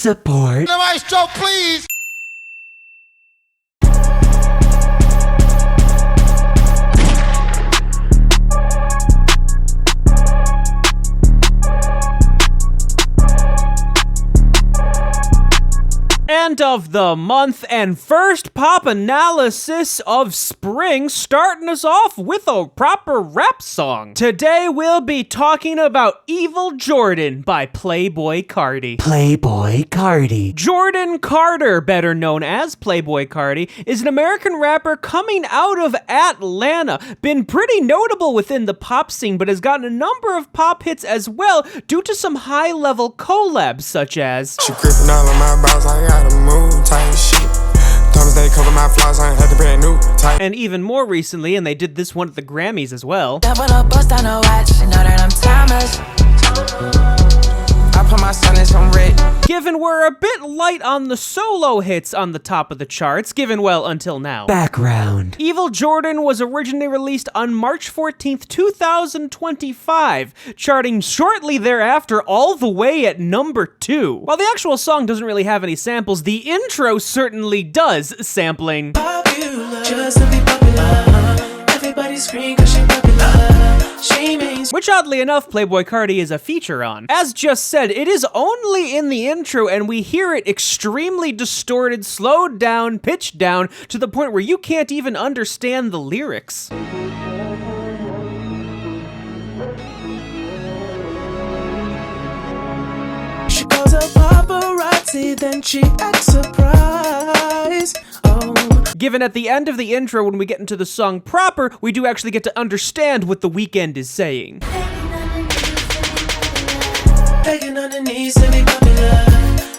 support. The maestro, please. End of the month and first pop analysis of spring, starting us off with a proper rap song. Today we'll be talking about J0RDAN by Playboi Carti. Playboi Carti. Jordan Carter, better known as Playboi Carti, is an American rapper coming out of Atlanta. Been pretty notable within the pop scene, but has gotten a number of pop hits as well due to some high-level collabs such as She gripping all of my balls, I gotta move tight shit. Thomas they cover my flaws, I ain't had to brand new tight. and even more recently, and they did this one at the Grammys as well. I put my son in some red. Given we're a bit light on the solo hits on the top of the charts, given well until now. Background. J0RDAN was originally released on March 14th, 2025, charting shortly thereafter all the way at number 2. While the actual song doesn't really have any samples, the intro certainly does, sampling Popular, just to be popular. Everybody scream 'cause she popular. She means which oddly enough, Playboi Carti is a feature on. As just said, it is only in the intro and we hear it extremely distorted, slowed down, pitched down, to the point where you can't even understand the lyrics. she calls a paparazzi, then she acts surprised. Oh, Given at the end of the intro, when we get into the song proper, we do actually get to understand what The Weeknd is saying. begging on the knees to be popular.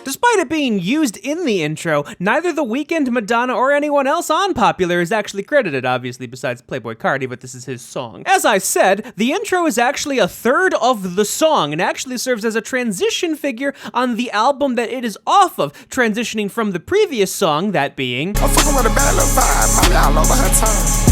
Despite it being used in the intro, neither The Weeknd, Madonna, or anyone else on Popular is actually credited, obviously, besides Playboi Carti, but this is his song. As I said, the intro is actually a third of the song, and actually serves as a transition figure on the album that it is off of, transitioning from the previous song, that being I'm fucking with a bad little vibe, probably all over her tongue.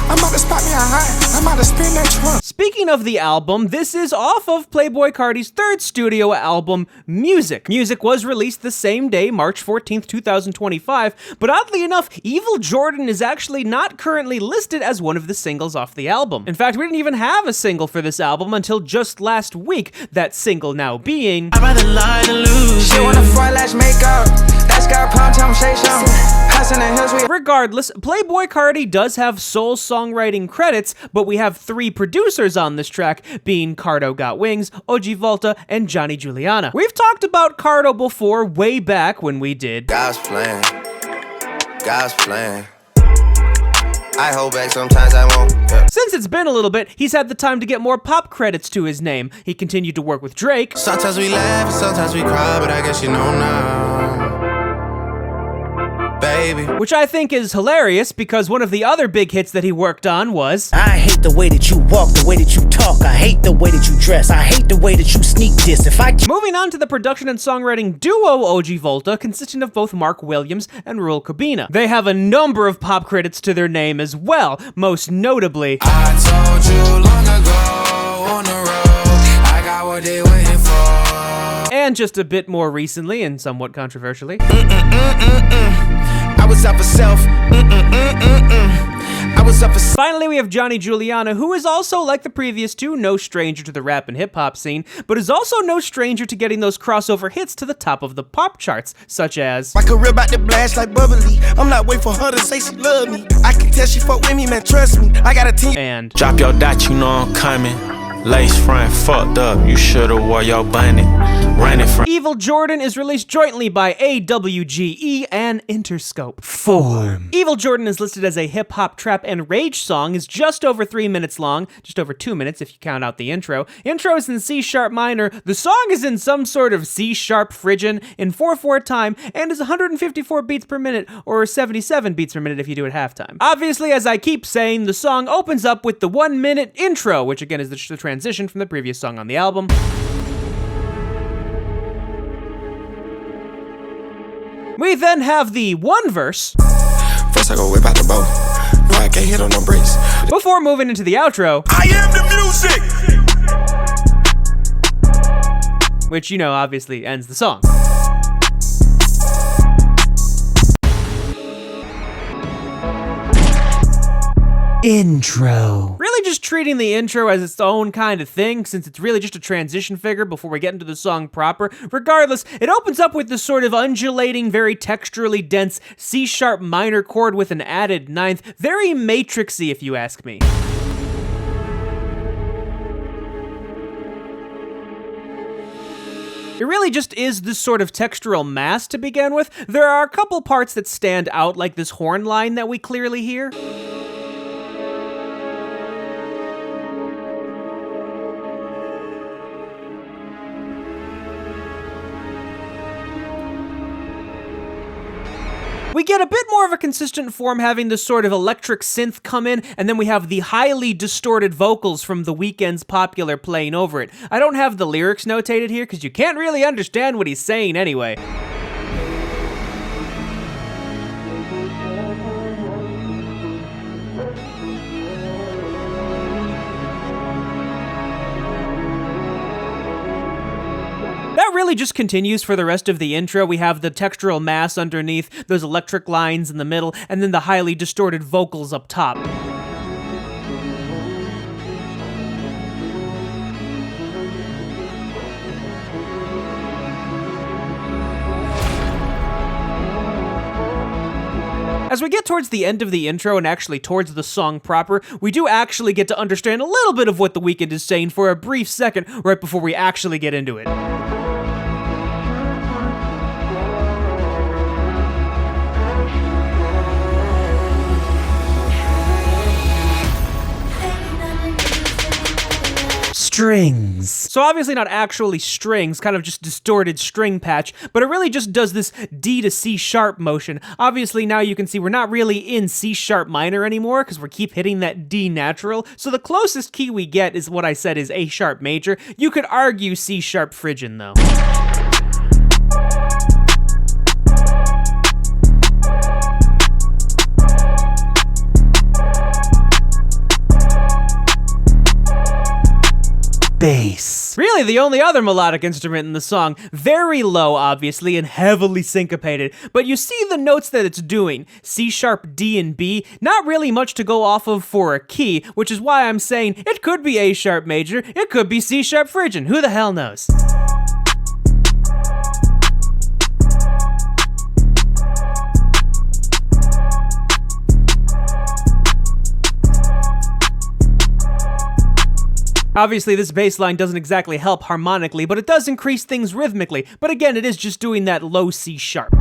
I'm about to spot me a high, I'm about to spin that trunk. Speaking of the album, this is off of Playboi Carti's third studio album, Music. Music was released the same day, March 14th, 2025, but oddly enough, J0RDAN is actually not currently listed as one of the singles off the album. In fact, we didn't even have a single for this album until just last week, that single now being I'd rather lie than lose She you. wanna fry lash makeup, that's got prime time shake show. House in the hills, we Regardless, Playboi Carti does have sole songwriting credits, but we have 3 producers on this track, being Cardo Got Wings, J0RDAN, and Johnny Juliana. We've talked about Cardo before, way back when we did God's plan. God's plan. I hold back sometimes I won't. Yeah. Since it's been a little bit, he's had the time to get more pop credits to his name. He continued to work with Drake, Sometimes we laugh, sometimes we cry, but I guess you know now. Baby. which I think is hilarious because one of the other big hits that he worked on was I hate the way that you walk, the way that you talk. I hate the way that you dress. I hate the way that you sneak this. If I Moving on to the production and songwriting duo J0RDAN, consisting of both Mark Williams and Ruel Cabina. They have a number of pop credits to their name as well, most notably I told you long ago on the road, I got what they waiting for. and just a bit more recently, and somewhat controversially, I was up for self. I was up for self. finally we have Johnny Juliana, who is also, like the previous two, no stranger to the rap and hip-hop scene, but is also no stranger to getting those crossover hits to the top of the pop charts, such as My career about to blast like bubbly. I'm not waiting for her to say she love me. I can tell she fuck with me, man, trust me. I got a team. and Drop your dot, you know I'm coming. Lace front fucked up, you shoulda wore your bunny. Running from J0RDAN is released jointly by AWGE and Interscope. Form. J0RDAN is listed as a hip-hop, trap, and rage song, is just over 3 minutes long, just over 2 minutes if you count out the intro. Intro is in C-sharp minor, the song is in some sort of C-sharp Phrygian in 4/4 time, and is 154 beats per minute, or 77 beats per minute if you do it halftime. Obviously, as I keep saying, the song opens up with the 1-minute intro, which again is the transition from the previous song on the album. We then have the one verse, First I go whip out the bow. No, I can't hit on no brakes. before moving into the outro, I am the music. which, you know, obviously ends the song. Intro. Really just treating the intro as its own kind of thing, since it's really just a transition figure before we get into the song proper. Regardless, it opens up with this sort of undulating, very texturally dense C-sharp minor chord with an added ninth. Very Matrixy, if you ask me. It really just is this sort of textural mass to begin with. There are a couple parts that stand out, like this horn line that we clearly hear. We get a bit more of a consistent form having this sort of electric synth come in, and then we have the highly distorted vocals from The Weeknd's Popular playing over it. I don't have the lyrics notated here because you can't really understand what he's saying anyway. That really just continues for the rest of the intro. We have the textural mass underneath, those electric lines in the middle, and then the highly distorted vocals up top. As we get towards the end of the intro and actually towards the song proper, we do actually get to understand a little bit of what The Weeknd is saying for a brief second right before we actually get into it. Strings. So obviously not actually strings, kind of just distorted string patch, but it really just does this D to C sharp motion. Obviously now you can see we're not really in C sharp minor anymore because we keep hitting that D natural, so the closest key we get is what I said is A sharp major. You could argue C sharp Phrygian though. Bass. Really the only other melodic instrument in the song. Very low, obviously, and heavily syncopated, but you see the notes that it's doing. C sharp, D, and B. Not really much to go off of for a key, which is why I'm saying it could be A sharp major, it could be C sharp Phrygian, who the hell knows? Obviously, this bass line doesn't exactly help harmonically, but it does increase things rhythmically. But again, it is just doing that low C sharp.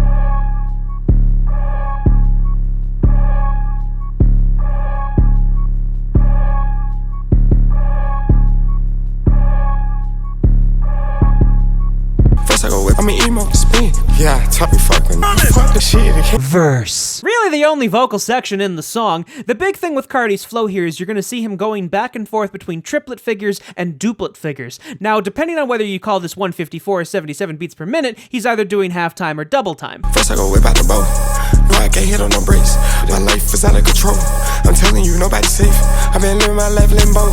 I'm an emo spin. Yeah, topic fucking. Fuck the shit. Verse. Really the only vocal section in the song. The big thing with Carti's flow here is you're gonna see him going back and forth between triplet figures and duplet figures. Now, depending on whether you call this 154 or 77 beats per minute, he's either doing half time or double time. First I go whip out the bow. No, I can't hit on no brakes. My life is out of control. I'm telling you, nobody's safe. I've been living my life limbo.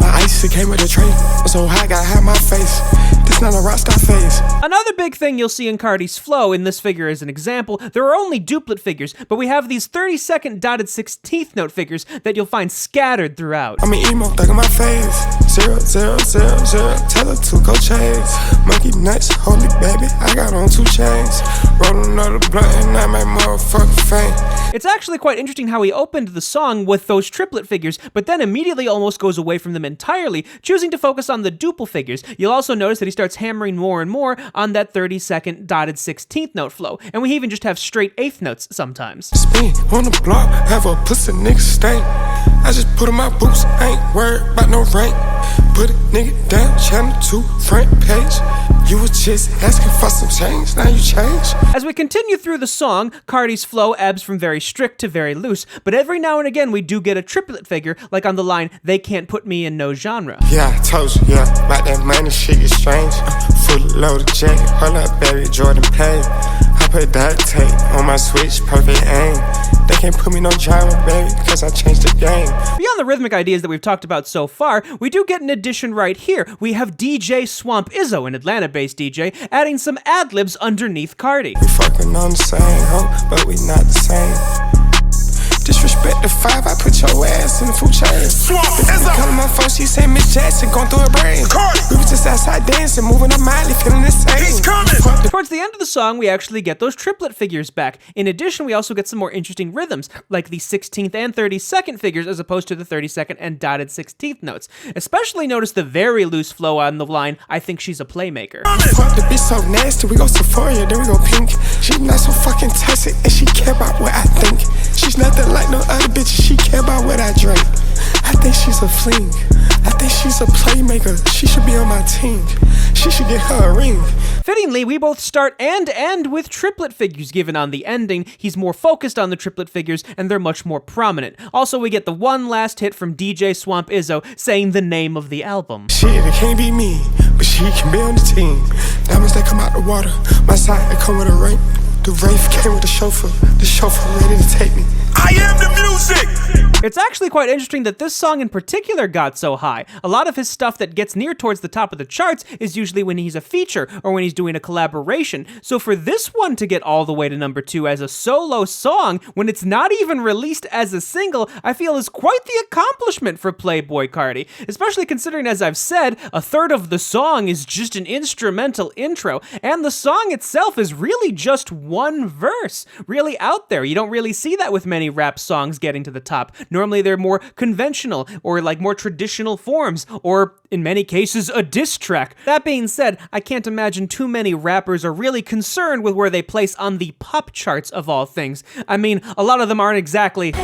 My ice, it came with a tray. I'm so high, gotta hide my face. This not a rock star phase. Another big thing you'll see in Carti's flow in this figure as an example, there are only duplet figures, but we have these 30-second dotted 16th note figures that you'll find scattered throughout. I'm an emo, thug in my face. 0, 0, 0, 0. Tell her to go chase. Monkey nuts, holy baby, I got on 2 chains. Roll another blunt and I make motherfucker faint. It's actually quite interesting how he opened the song with those triplet figures, but then immediately almost goes away from them entirely, choosing to focus on the duple figures. You'll also notice that he starts hammering more and more on that 30-second dotted 16th note flow, and we even just have straight 8th notes sometimes. Spin on the block, have a pussy nigga stain. I just put on my boots, ain't worried about no rank. Put a nigga down, channel 2, front page. You was just asking for some change, now you change. As we continue through the song, Carti's flow ebbs from very strict to very loose, but every now and again we do get a triplet figure, like on the line, "They can't put me in no genre." Yeah, I told you, yeah, about that money shit is strange. Full load of J, hold up, baby, Jordan paid. I put duct tape on my switch, perfect aim. They can't put me no genre, baby, cause I changed the game. Beyond the rhythmic ideas that we've talked about so far, we do get an addition right here. We have DJ Swamp Izzo, an Atlanta-based DJ, adding some ad-libs underneath Carti. We fucking on the same hoe, but we not the same. Disrespect the 5, I put your ass in the food chain. Calling my phone, she say Miss Jackson going through her brain. We was just outside dancing, moving our Miley, feeling the same. He's coming. Towards the end of the song, we actually get those triplet figures back. In addition, we also get some more interesting rhythms, like the 16th and 32nd figures as opposed to the 32nd and dotted 16th notes. Especially notice the very loose flow on the line, I think she's a playmaker. Fuck the bitch so nasty, we go Sephora, then we go Pink. She not so fucking toxic, and she care about what I think. She's nothing like no other bitches, she care about what I drink. I think she's a fling, I think she's a playmaker. She should be on my team, she should get her a ring. Fittingly, we both start and end with triplet figures, given on the ending, he's more focused on the triplet figures and they're much more prominent. Also, we get the one last hit from DJ Swamp Izzo saying the name of the album. Shit, it can't be me, but she can be on the team. Diamonds that come out the water, my side that come with a ring. The Wraith came with the chauffeur ready to take me. I am the music! It's actually quite interesting that this song in particular got so high. A lot of his stuff that gets near towards the top of the charts is usually when he's a feature or when he's doing a collaboration. So for this one to get all the way to number 2 as a solo song, when it's not even released as a single, I feel is quite the accomplishment for Playboi Carti. Especially considering, as I've said, a third of the song is just an instrumental intro, and the song itself is really just one verse. Really out there. You don't really see that with many rap songs getting to the top. Normally they're more conventional or like more traditional forms, or in many cases a diss track. That being said, I can't imagine too many rappers are really concerned with where they place on the pop charts of all things. I mean, a lot of them aren't exactly...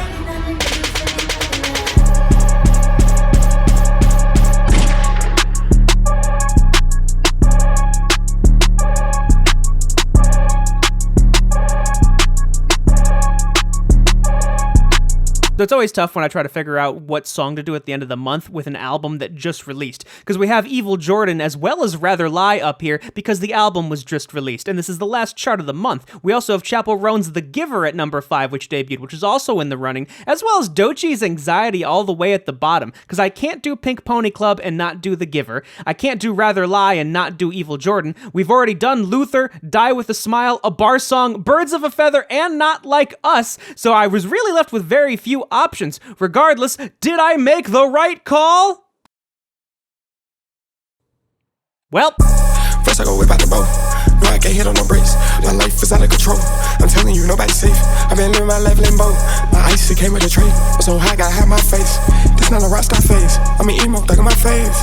So it's always tough when I try to figure out what song to do at the end of the month with an album that just released, because we have J0RDAN as well as Rather Lie up here because the album was just released, and this is the last chart of the month. We also have Chappell Roan's The Giver at number 5, which debuted, which is also in the running, as well as Doechie's Anxiety all the way at the bottom, because I can't do Pink Pony Club and not do The Giver. I can't do Rather Lie and not do J0RDAN. We've already done Luther, Die With a Smile, A Bar Song, Birds of a Feather, and Not Like Us, so I was really left with very few options. Regardless, did I make the right call? Well, first I go whip out the bow. No, I can't hit on no brakes. My life is out of control. I'm telling you, nobody's safe. I've been living my life limbo. My ice, it came with a tray. So high, gotta have my face. This not a rockstar phase. I'm an emo, look at my face.